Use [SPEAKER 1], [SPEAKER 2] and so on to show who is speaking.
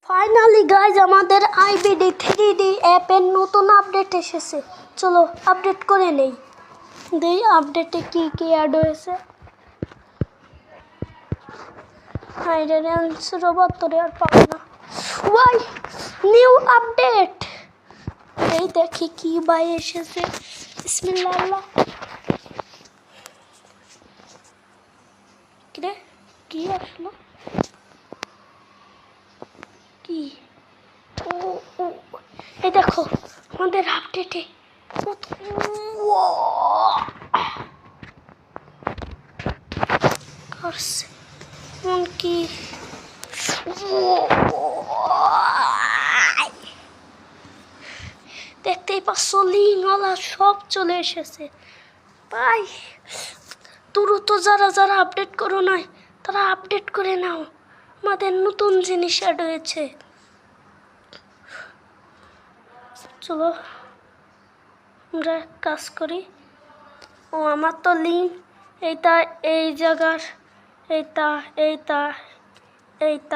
[SPEAKER 1] Finally guys আমাদের IBD 3D অ্যাপের নতুন আপডেট এসেছে। চলো আপডেট করে নেই, দেই আপডেটে কি কি অ্যাড হয়েছে। হাইডেন্স রোবট তোরে আর পাবো না। ওয়াই নিউ আপডেট, এই দেখি কি বাই এসেছে। বিসমিল্লাহ। কিরে কি আসলো? কি এই দেখো আমাদের আপডেটে কি দেখতেই পাচ্ছ, লিঙ্কওয়ালা সব চলে এসেছে ভাই। দ্রুত যারা যারা আপডেট করো নাই তারা আপডেট করে নাও, আমাদের নতুন জিনিস অ্যাড হয়েছে। চলো আমরা কাজ করি। ও আমার তো লিঙ্ক এইটা, এই জায়গার এইটা এইটা এইটা